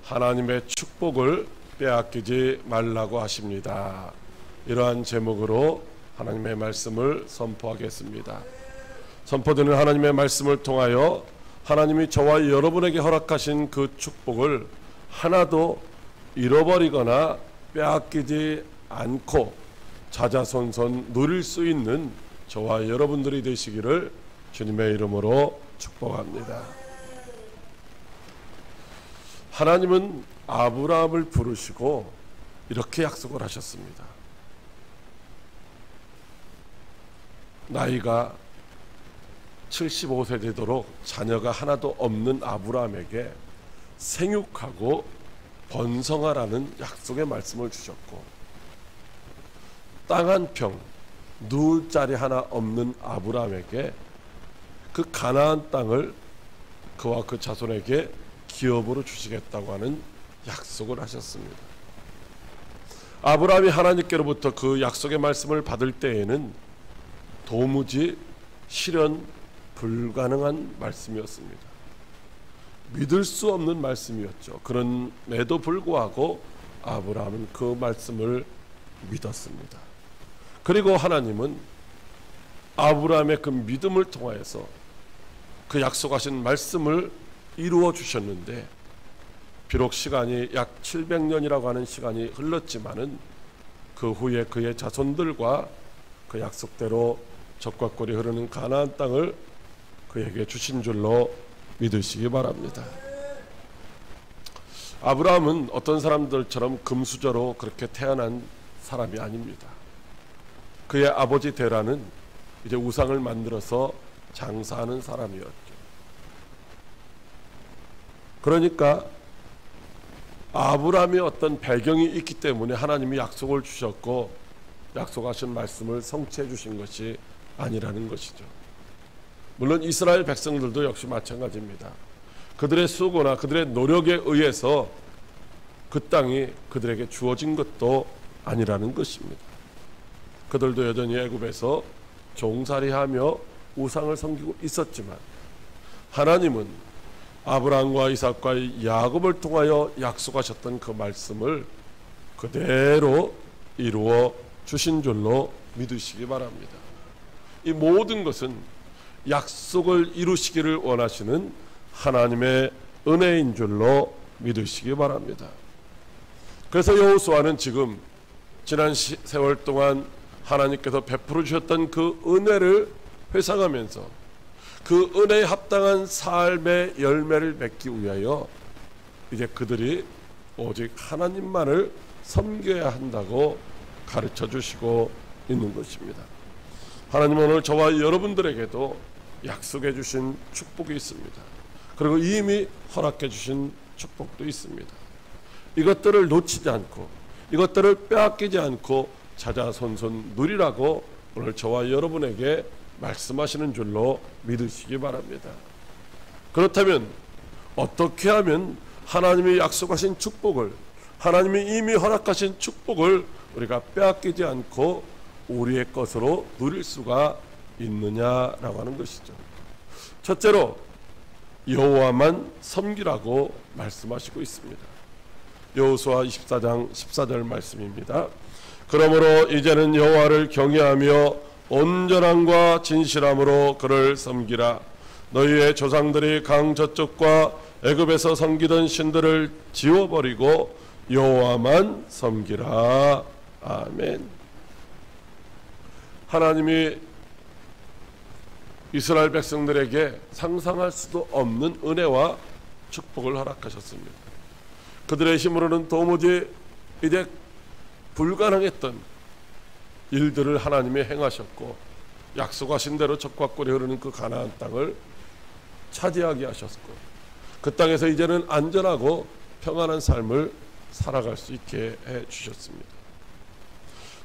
하나님의 축복을 빼앗기지 말라고 하십니다. 이러한 제목으로 하나님의 말씀을 선포하겠습니다. 선포되는 하나님의 말씀을 통하여 하나님이 저와 여러분에게 허락하신 그 축복을 하나도 잃어버리거나 빼앗기지 않고 자자손손 누릴 수 있는 저와 여러분들이 되시기를 주님의 이름으로 축복합니다. 하나님은 아브라함을 부르시고 이렇게 약속을 하셨습니다. 나이가 75세 되도록 자녀가 하나도 없는 아브라함에게 생육하고 번성하라는 약속의 말씀을 주셨고, 땅 한 평 누울 자리 하나 없는 아브라함에게 그 가나안 땅을 그와 그 자손에게 기업으로 주시겠다고 하는 약속을 하셨습니다. 아브라함이 하나님께로부터 그 약속의 말씀을 받을 때에는 도무지 실현 불가능한 말씀이었습니다. 믿을 수 없는 말씀이었죠. 그럼에도 불구하고 아브라함은 그 말씀을 믿었습니다. 그리고 하나님은 아브라함의 그 믿음을 통하여서 그 약속하신 말씀을 이루어 주셨는데, 비록 시간이 약 700년이라고 하는 시간이 흘렀지만은 그 후에 그의 자손들과 그 약속대로 적과 꿀이 흐르는 가나안 땅을 그에게 주신 줄로 믿으시기 바랍니다. 아브라함은 어떤 사람들처럼 금수저로 그렇게 태어난 사람이 아닙니다. 그의 아버지 데라는 이제 우상을 만들어서 장사하는 사람이었죠. 그러니까 아브라함의 어떤 배경이 있기 때문에 하나님이 약속을 주셨고 약속하신 말씀을 성취해 주신 것이 아니라는 것이죠. 물론 이스라엘 백성들도 역시 마찬가지입니다. 그들의 수고나 그들의 노력에 의해서 그 땅이 그들에게 주어진 것도 아니라는 것입니다. 그들도 여전히 애굽에서 종살이하며 우상을 섬기고 있었지만, 하나님은 아브라함과 이삭과 야곱을 통하여 약속하셨던 그 말씀을 그대로 이루어 주신 줄로 믿으시기 바랍니다. 이 모든 것은 약속을 이루시기를 원하시는 하나님의 은혜인 줄로 믿으시기 바랍니다. 그래서 여호수아는 지금 지난 세월 동안 하나님께서 베풀어 주셨던 그 은혜를 회상하면서 그 은혜에 합당한 삶의 열매를 맺기 위하여 이제 그들이 오직 하나님만을 섬겨야 한다고 가르쳐 주시고 있는 것입니다. 하나님은 오늘 저와 여러분들에게도 약속해 주신 축복이 있습니다. 그리고 이미 허락해 주신 축복도 있습니다. 이것들을 놓치지 않고 이것들을 빼앗기지 않고 자자손손 누리라고 오늘 저와 여러분에게 말씀하시는 줄로 믿으시기 바랍니다. 그렇다면 어떻게 하면 하나님이 약속하신 축복을, 하나님이 이미 허락하신 축복을 우리가 빼앗기지 않고 우리의 것으로 누릴 수가 있느냐라고 하는 것이죠. 첫째로 여호와만 섬기라고 말씀하시고 있습니다. 여호수아 24장 14절 말씀입니다. 그러므로 이제는 여호와를 경외하며 온전함과 진실함으로 그를 섬기라. 너희의 조상들이 강 저쪽과 애굽에서 섬기던 신들을 지워버리고 여호와만 섬기라. 아멘. 하나님이 이스라엘 백성들에게 상상할 수도 없는 은혜와 축복을 허락하셨습니다. 그들의 힘으로는 도무지 이제 불가능했던 일들을 하나님이 행하셨고, 약속하신 대로 적과 꿀이 흐르는 그 가나안 땅을 차지하게 하셨고, 그 땅에서 이제는 안전하고 평안한 삶을 살아갈 수 있게 해주셨습니다.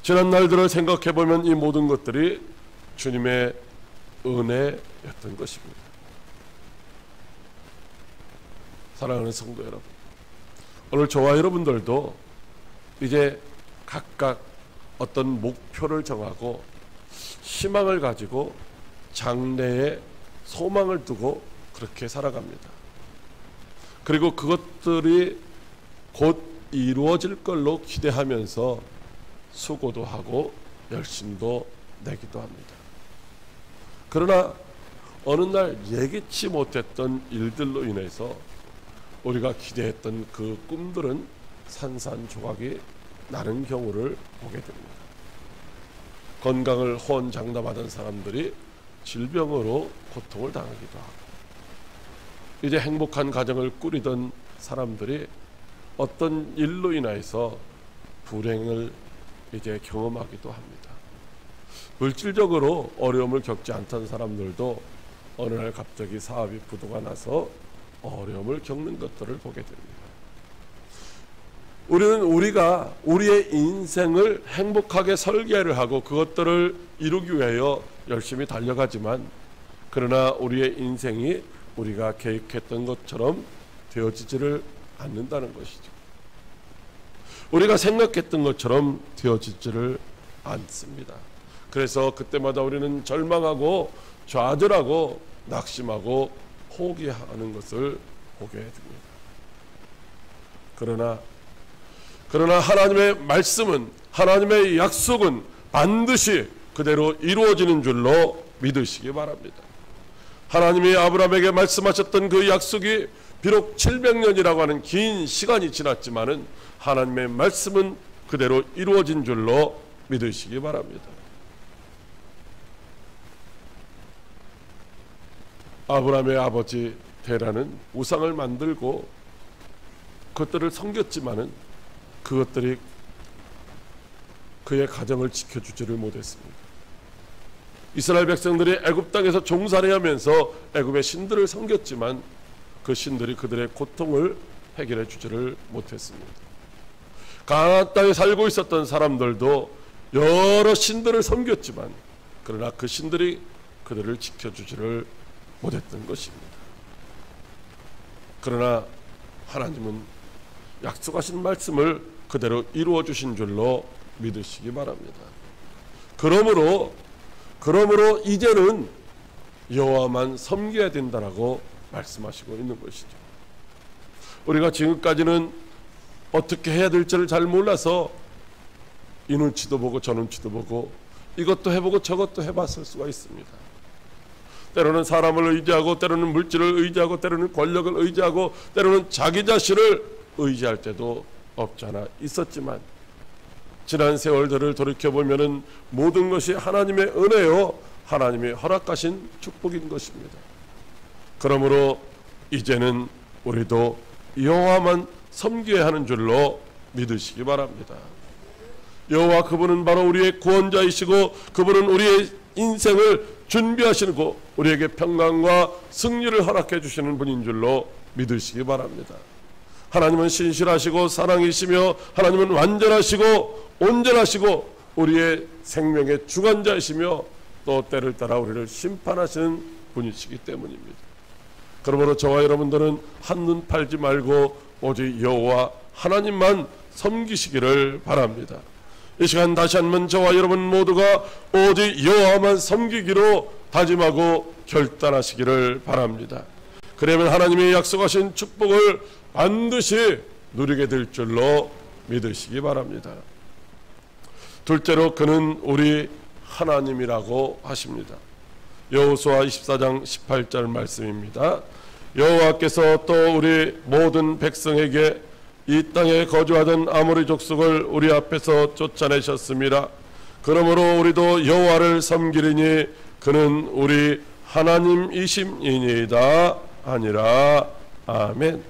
지난 날들을 생각해보면 이 모든 것들이 주님의 은혜였던 것입니다. 사랑하는 성도 여러분, 오늘 저와 여러분들도 이제 각각 어떤 목표를 정하고 희망을 가지고 장래에 소망을 두고 그렇게 살아갑니다. 그리고 그것들이 곧 이루어질 걸로 기대하면서 수고도 하고 열심도 내기도 합니다. 그러나 어느 날 예기치 못했던 일들로 인해서 우리가 기대했던 그 꿈들은 산산조각이 나는 경우를 보게 됩니다. 건강을 호언장담하던 사람들이 질병으로 고통을 당하기도 하고, 이제 행복한 가정을 꾸리던 사람들이 어떤 일로 인해서 불행을 이제 경험하기도 합니다. 물질적으로 어려움을 겪지 않던 사람들도 어느 날 갑자기 사업이 부도가 나서 어려움을 겪는 것들을 보게 됩니다. 우리는 우리가 우리의 인생을 행복하게 설계를 하고 그것들을 이루기 위하여 열심히 달려가지만, 그러나 우리의 인생이 우리가 계획했던 것처럼 되어지지를 않는다는 것이죠. 우리가 생각했던 것처럼 되어지지를 않습니다. 그래서 그때마다 우리는 절망하고 좌절하고 낙심하고 포기하는 것을 보게 됩니다. 그러나 하나님의 말씀은, 하나님의 약속은 반드시 그대로 이루어지는 줄로 믿으시기 바랍니다. 하나님이 아브라함에게 말씀하셨던 그 약속이 비록 700년이라고 하는 긴 시간이 지났지만은 하나님의 말씀은 그대로 이루어진 줄로 믿으시기 바랍니다. 아브라함의 아버지 데라는 우상을 만들고 그것들을 섬겼지만은 그것들이 그의 가정을 지켜주지를 못했습니다. 이스라엘 백성들이 애굽 땅에서 종살이하면서 애굽의 신들을 섬겼지만 그 신들이 그들의 고통을 해결해 주지를 못했습니다. 가나안 땅에 살고 있었던 사람들도 여러 신들을 섬겼지만 그러나 그 신들이 그들을 지켜주지를 못했던 것입니다. 그러나 하나님은 약속하신 말씀을 그대로 이루어 주신 줄로 믿으시기 바랍니다. 그러므로 이제는 여호와만 섬겨야 된다라고 말씀하시고 있는 것이죠. 우리가 지금까지는 어떻게 해야 될지를 잘 몰라서 이 눈치도 보고 저 눈치도 보고 이것도 해보고 저것도 해봤을 수가 있습니다. 때로는 사람을 의지하고, 때로는 물질을 의지하고, 때로는 권력을 의지하고, 때로는 자기 자신을 의지할 때도 없지 않아 있었지만 지난 세월들을 돌이켜보면 모든 것이 하나님의 은혜요, 하나님이 허락하신 축복인 것입니다. 그러므로 이제는 우리도 여호와만 섬겨야 하는 줄로 믿으시기 바랍니다. 여호와, 그분은 바로 우리의 구원자이시고 그분은 우리의 인생을 준비하시고 우리에게 평강과 승리를 허락해 주시는 분인 줄로 믿으시기 바랍니다. 하나님은 신실하시고 사랑이시며 하나님은 완전하시고 온전하시고 우리의 생명의 주관자이시며 또 때를 따라 우리를 심판하시는 분이시기 때문입니다. 그러므로 저와 여러분들은 한눈 팔지 말고 오직 여호와 하나님만 섬기시기를 바랍니다. 이 시간 다시 한번 저와 여러분 모두가 오직 여호와만 섬기기로 다짐하고 결단하시기를 바랍니다. 그러면 하나님이 약속하신 축복을 반드시 누리게 될 줄로 믿으시기 바랍니다. 둘째로 그는 우리 하나님이라고 하십니다. 여호수아 24장 18절 말씀입니다. 여호와께서 또 우리 모든 백성에게 이 땅에 거주하던 아모리 족속을 우리 앞에서 쫓아내셨습니다. 그러므로 우리도 여호와를 섬기리니 그는 우리 하나님이심이니이다 하니라. 아멘.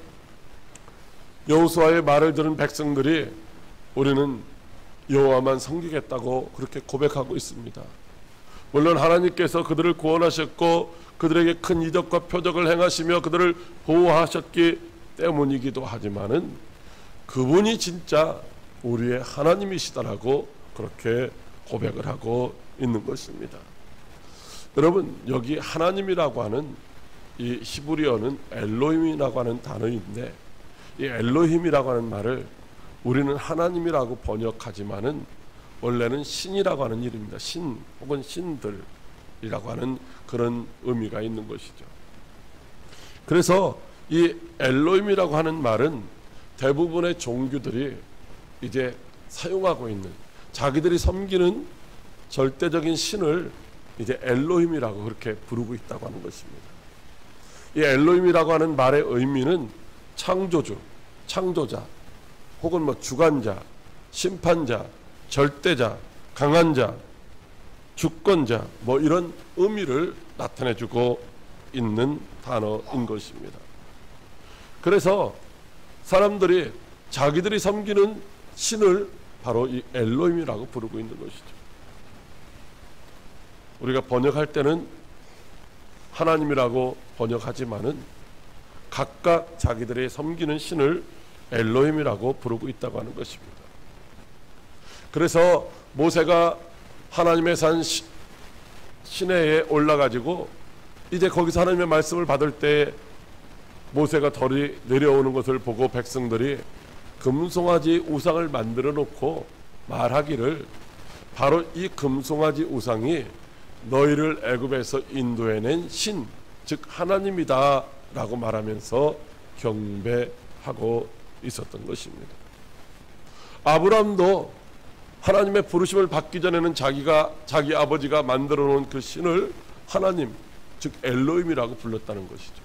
여호수아의 말을 들은 백성들이 우리는 여호와만 섬기겠다고 그렇게 고백하고 있습니다. 물론 하나님께서 그들을 구원하셨고 그들에게 큰 이적과 표적을 행하시며 그들을 보호하셨기 때문이기도 하지만은 그분이 진짜 우리의 하나님이시다라고 그렇게 고백을 하고 있는 것입니다. 여러분, 여기 하나님이라고 하는 이 히브리어는 엘로힘이라고 하는 단어인데 이 엘로힘이라고 하는 말을 우리는 하나님이라고 번역하지만은 원래는 신이라고 하는 이름입니다. 신 혹은 신들이라고 하는 그런 의미가 있는 것이죠. 그래서 이 엘로힘이라고 하는 말은 대부분의 종교들이 이제 사용하고 있는, 자기들이 섬기는 절대적인 신을 이제 엘로힘이라고 그렇게 부르고 있다고 하는 것입니다. 이 엘로힘이라고 하는 말의 의미는 창조주, 창조자, 혹은 뭐 주관자, 심판자, 절대자, 강한 자, 주권자, 뭐 이런 의미를 나타내주고 있는 단어인 것입니다. 그래서 사람들이 자기들이 섬기는 신을 바로 이 엘로힘이라고 부르고 있는 것이죠. 우리가 번역할 때는 하나님이라고 번역하지만은 각각 자기들이 섬기는 신을 엘로힘이라고 부르고 있다고 하는 것입니다. 그래서 모세가 하나님의 산 시내에 올라가지고 이제 거기서 하나님의 말씀을 받을 때 모세가 덜이 내려오는 것을 보고 백성들이 금송아지 우상을 만들어 놓고 말하기를 바로 이 금송아지 우상이 너희를 애굽에서 인도해낸 신, 즉 하나님이다 라고 말하면서 경배하고 있었던 것입니다. 아브라함도 하나님의 부르심을 받기 전에는 자기 아버지가 만들어 놓은 그 신을 하나님, 즉 엘로힘이라고 불렀다는 것이죠.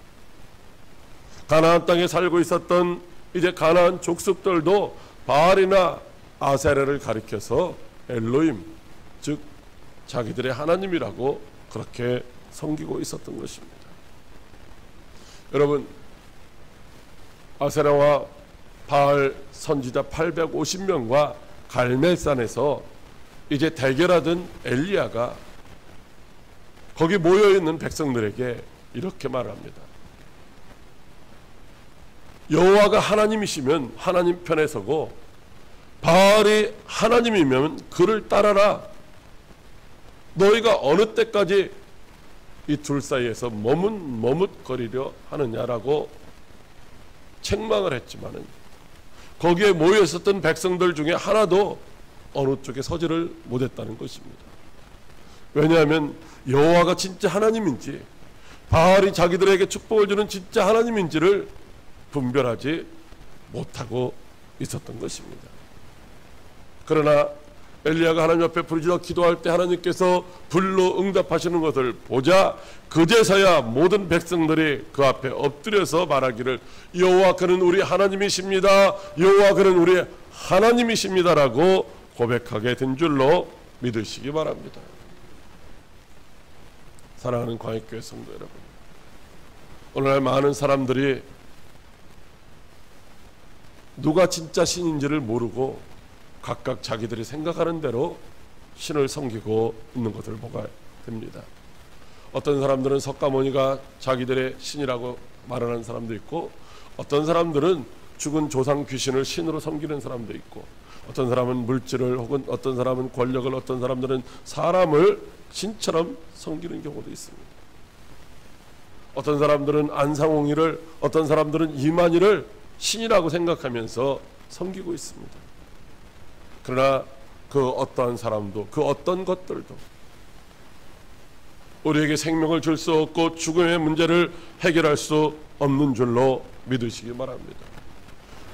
가나안 땅에 살고 있었던 이제 가나안 족속들도 바알이나 아세라를 가리켜서 엘로힘, 즉 자기들의 하나님이라고 그렇게 섬기고 있었던 것입니다. 여러분, 아세라와 바알 선지자 850명과 갈멜산에서 이제 대결하던 엘리야가 거기 모여있는 백성들에게 이렇게 말합니다. 여호와가 하나님이시면 하나님 편에 서고 바알이 하나님이면 그를 따라라. 너희가 어느 때까지 이 둘 사이에서 머뭇거리려 하느냐라고 책망을 했지만은 거기에 모여 있었던 백성들 중에 하나도 어느 쪽에 서지를 못했다는 것입니다. 왜냐하면 여호와가 진짜 하나님인지 바알이 자기들에게 축복을 주는 진짜 하나님인지를 분별하지 못하고 있었던 것입니다. 그러나 엘리야가 하나님 앞에 부르짖어 기도할 때 하나님께서 불로 응답하시는 것을 보자 그제서야 모든 백성들이 그 앞에 엎드려서 말하기를 여호와 그는 우리 하나님이십니다. 여호와 그는 우리 하나님이십니다라고 고백하게 된 줄로 믿으시기 바랍니다. 사랑하는 광역교회 성도 여러분, 오늘날 많은 사람들이 누가 진짜 신인지를 모르고 각각 자기들이 생각하는 대로 신을 섬기고 있는 것을 보게 됩니다. 어떤 사람들은 석가모니가 자기들의 신이라고 말하는 사람도 있고, 어떤 사람들은 죽은 조상 귀신을 신으로 섬기는 사람도 있고, 어떤 사람은 물질을, 혹은 어떤 사람은 권력을, 어떤 사람들은 사람을 신처럼 섬기는 경우도 있습니다. 어떤 사람들은 안상홍이를, 어떤 사람들은 이만희를 신이라고 생각하면서 섬기고 있습니다. 그러나 그 어떠한 사람도, 그 어떤 것들도 우리에게 생명을 줄 수 없고 죽음의 문제를 해결할 수 없는 줄로 믿으시기 바랍니다.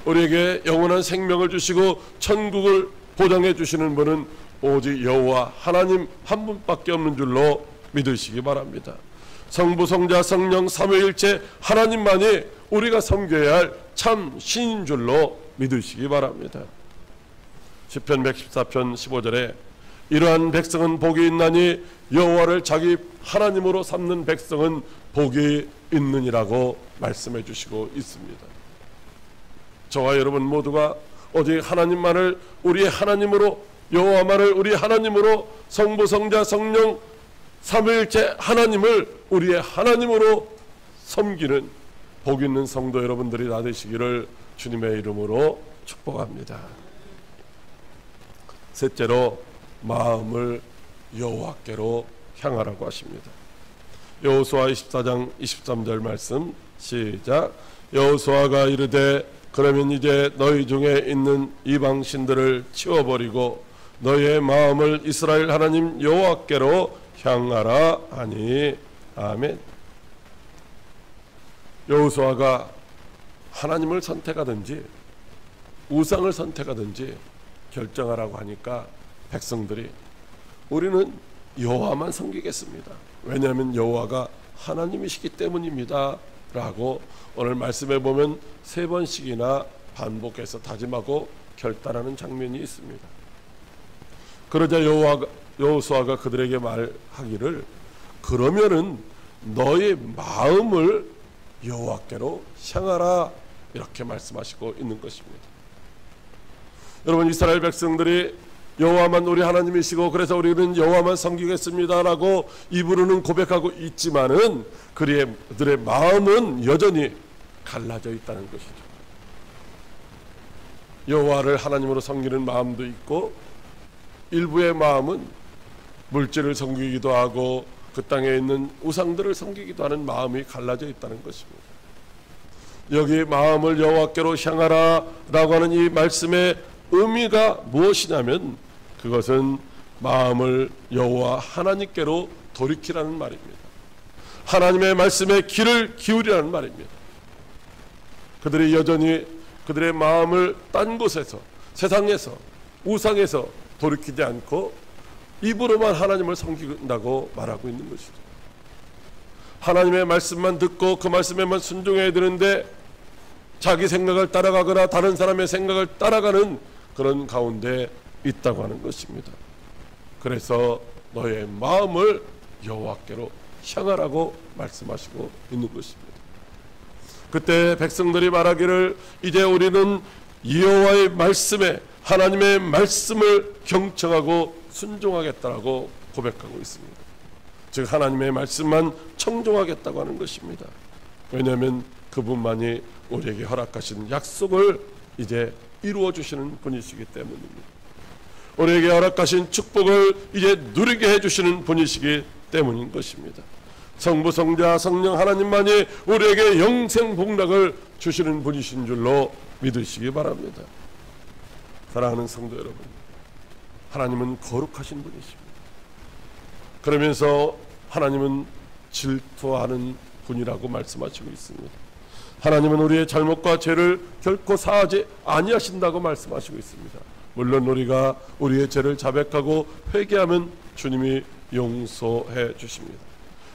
우리에게 영원한 생명을 주시고 천국을 보장해 주시는 분은 오직 여호와 하나님 한 분밖에 없는 줄로 믿으시기 바랍니다. 성부, 성자, 성령 삼위일체 하나님만이 우리가 섬겨야 할 참 신인 줄로 믿으시기 바랍니다. 시편 114편 15절에 이러한 백성은 복이 있나니 여호와를 자기 하나님으로 삼는 백성은 복이 있느니라고 말씀해 주시고 있습니다. 저와 여러분 모두가 오직 하나님만을 우리의 하나님으로, 여호와만을 우리 하나님으로, 성부, 성자, 성령 삼위일체 하나님을 우리의 하나님으로 섬기는 복 있는 성도 여러분들이 다 되시기를 주님의 이름으로 축복합니다. 셋째로 마음을 여호와께로 향하라고 하십니다. 여호수아 24장 23절 말씀 시작. 여호수아가 이르되 그러면 이제 너희 중에 있는 이방 신들을 치워버리고 너희의 마음을 이스라엘 하나님 여호와께로 향하라 하니. 아멘. 여호수아가 하나님을 선택하든지 우상을 선택하든지 결정하라고 하니까 백성들이 우리는 여호와만 섬기겠습니다. 왜냐하면 여호와가 하나님이시기 때문입니다 라고 오늘 말씀에 보면 3번씩이나 반복해서 다짐하고 결단하는 장면이 있습니다. 그러자 여호수아가 그들에게 말하기를 그러면은 너의 마음을 여호와께로 향하라 이렇게 말씀하시고 있는 것입니다. 여러분, 이스라엘 백성들이 여호와만 우리 하나님이시고 그래서 우리는 여호와만 섬기겠습니다라고 입으로는 고백하고 있지만은 그들의 마음은 여전히 갈라져 있다는 것이죠. 여호와를 하나님으로 섬기는 마음도 있고 일부의 마음은 물질을 섬기기도 하고 그 땅에 있는 우상들을 섬기기도 하는 마음이 갈라져 있다는 것입니다. 여기 마음을 여호와께로 향하라 라고 하는 이 말씀의 의미가 무엇이냐면 그것은 마음을 여호와 하나님께로 돌이키라는 말입니다. 하나님의 말씀에 귀를 기울이라는 말입니다. 그들이 여전히 그들의 마음을 딴 곳에서 세상에서 우상에서 돌이키지 않고 입으로만 하나님을 섬긴다고 말하고 있는 것이죠. 하나님의 말씀만 듣고 그 말씀에만 순종해야 되는데 자기 생각을 따라가거나 다른 사람의 생각을 따라가는 그런 가운데 있다고 하는 것입니다. 그래서 너의 마음을 여호와께로 향하라고 말씀하시고 있는 것입니다. 그때 백성들이 말하기를 이제 우리는 여호와의 말씀에 하나님의 말씀을 경청하고 순종하겠다라고 고백하고 있습니다. 즉 하나님의 말씀만 청종하겠다고 하는 것입니다. 왜냐하면 그분만이 우리에게 허락하신 약속을 이제 이루어 주시는 분이시기 때문입니다. 우리에게 허락하신 축복을 이제 누리게 해주시는 분이시기 때문인 것입니다. 성부 성자 성령 하나님만이 우리에게 영생 복락을 주시는 분이신 줄로 믿으시기 바랍니다. 사랑하는 성도 여러분, 하나님은 거룩하신 분이십니다. 그러면서 하나님은 질투하는 분이라고 말씀하시고 있습니다. 하나님은 우리의 잘못과 죄를 결코 사하지 아니하신다고 말씀하시고 있습니다. 물론 우리가 우리의 죄를 자백하고 회개하면 주님이 용서해 주십니다.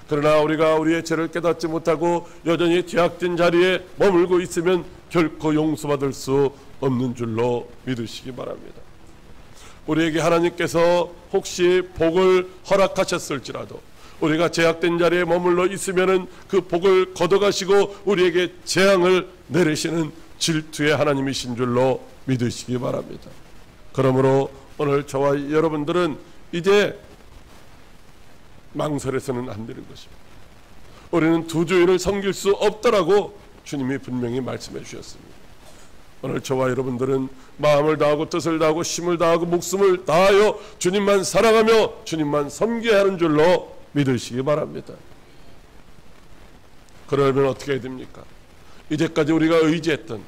그러나 우리가 우리의 죄를 깨닫지 못하고 여전히 죄악된 자리에 머물고 있으면 결코 용서받을 수 없는 줄로 믿으시기 바랍니다. 우리에게 하나님께서 혹시 복을 허락하셨을지라도 우리가 죄악된 자리에 머물러 있으면은 그 복을 걷어가시고 우리에게 재앙을 내리시는 질투의 하나님이신 줄로 믿으시기 바랍니다. 그러므로 오늘 저와 여러분들은 이제 망설여서는 안 되는 것입니다. 우리는 두 주인을 섬길 수 없다라고 주님이 분명히 말씀해 주셨습니다. 오늘 저와 여러분들은 마음을 다하고 뜻을 다하고 힘을 다하고 목숨을 다하여 주님만 사랑하며 주님만 섬겨야 하는 줄로 믿으시기 바랍니다. 그러면 어떻게 해야 됩니까? 이제까지 우리가 의지했던,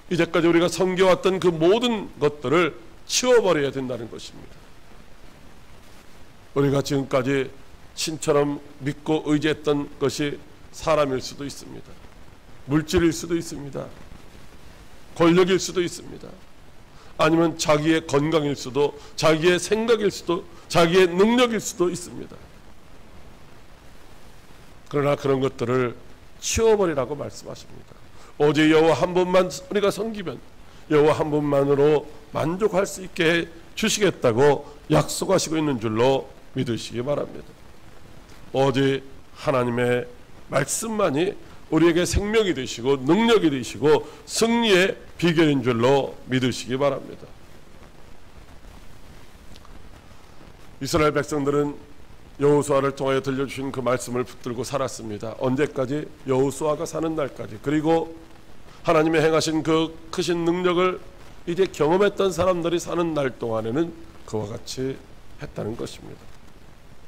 이제까지 우리가 섬겨왔던 그 모든 것들을 치워버려야 된다는 것입니다. 우리가 지금까지 신처럼 믿고 의지했던 것이 사람일 수도 있습니다. 물질일 수도 있습니다. 권력일 수도 있습니다. 아니면 자기의 건강일 수도, 자기의 생각일 수도, 자기의 능력일 수도 있습니다. 그러나 그런 것들을 치워버리라고 말씀하십니다. 오직 여호와 한 분만 우리가 섬기면 여호와 한 분만으로 만족할 수 있게 주시겠다고 약속하시고 있는 줄로 믿으시기 바랍니다. 오직 하나님의 말씀만이 우리에게 생명이 되시고 능력이 되시고 승리의 비결인 줄로 믿으시기 바랍니다. 이스라엘 백성들은 여호수아를 통하여 들려주신 그 말씀을 붙들고 살았습니다. 언제까지? 여호수아가 사는 날까지. 그리고 하나님의 행하신 그 크신 능력을 이제 경험했던 사람들이 사는 날 동안에는 그와 같이 했다는 것입니다.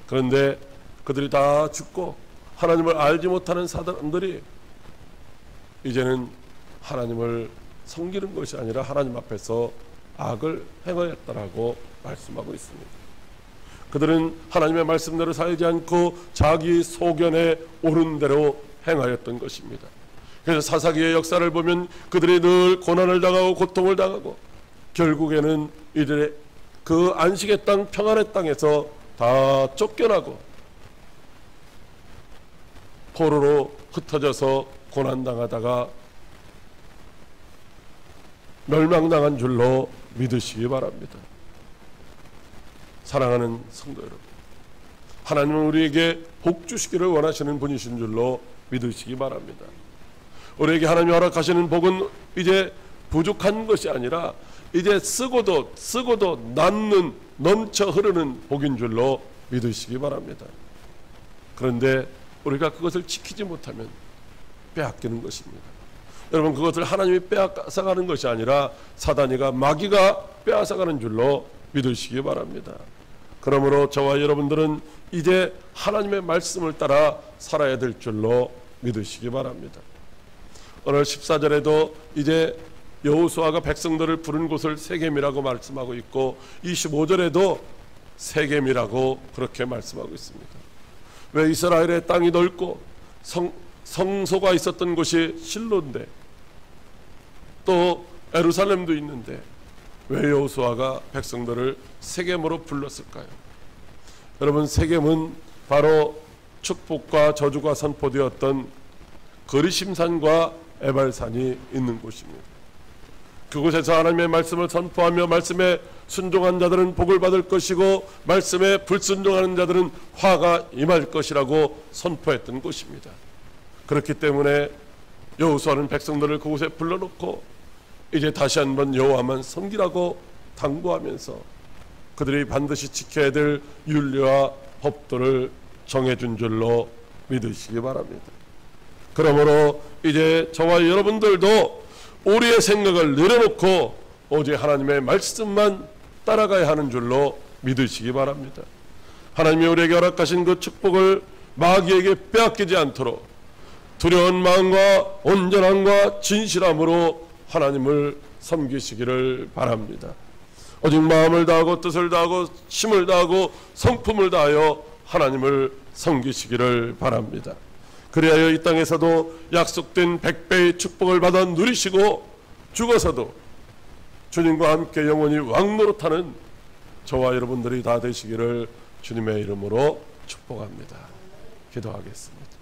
그런데 그들이 다 죽고 하나님을 알지 못하는 사람들이 이제는 하나님을 섬기는 것이 아니라 하나님 앞에서 악을 행하였다라고 말씀하고 있습니다. 그들은 하나님의 말씀대로 살지 않고 자기 소견에 옳은 대로 행하였던 것입니다. 그래서 사사기의 역사를 보면 그들이 늘 고난을 당하고 고통을 당하고 결국에는 이들의 그 안식의 땅, 평안의 땅에서 다 쫓겨나고 포로로 흩어져서 고난당하다가 멸망당한 줄로 믿으시기 바랍니다. 사랑하는 성도 여러분, 하나님은 우리에게 복 주시기를 원하시는 분이신 줄로 믿으시기 바랍니다. 우리에게 하나님이 허락하시는 복은 이제 부족한 것이 아니라 이제 쓰고도 남는 넘쳐 흐르는 복인 줄로 믿으시기 바랍니다. 그런데 우리가 그것을 지키지 못하면 빼앗기는 것입니다. 여러분, 그것을 하나님이 빼앗아가는 것이 아니라 사단이가, 마귀가 빼앗아가는 줄로 믿으시기 바랍니다. 그러므로 저와 여러분들은 이제 하나님의 말씀을 따라 살아야 될 줄로 믿으시기 바랍니다. 오늘 14절에도 이제 여호수아가 백성들을 부른 곳을 세겜이라고 말씀하고 있고 25절에도 세겜이라고 그렇게 말씀하고 있습니다. 왜 이스라엘의 땅이 넓고 성소가 있었던 곳이 실로인데 또 예루살렘도 있는데 왜 여호수아가 백성들을 세겜으로 불렀을까요? 여러분, 세겜은 바로 축복과 저주가 선포되었던 거리심산과 에발산이 있는 곳입니다. 그곳에서 하나님의 말씀을 선포하며 말씀에 순종한 자들은 복을 받을 것이고 말씀에 불순종하는 자들은 화가 임할 것이라고 선포했던 곳입니다. 그렇기 때문에 여호수아는 백성들을 그곳에 불러놓고 이제 다시 한번 여호와만 섬기라고 당부하면서 그들이 반드시 지켜야 될 율례와 법도를 정해준 줄로 믿으시기 바랍니다. 그러므로 이제 저와 여러분들도 우리의 생각을 내려놓고 오직 하나님의 말씀만 따라가야 하는 줄로 믿으시기 바랍니다. 하나님이 우리에게 허락하신 그 축복을 마귀에게 빼앗기지 않도록 두려운 마음과 온전함과 진실함으로 하나님을 섬기시기를 바랍니다. 오직 마음을 다하고 뜻을 다하고 힘을 다하고 성품을 다하여 하나님을 섬기시기를 바랍니다. 그리하여 이 땅에서도 약속된 100배의 축복을 받아 누리시고 죽어서도 주님과 함께 영원히 왕노릇하는 저와 여러분들이 다 되시기를 주님의 이름으로 축복합니다. 기도하겠습니다.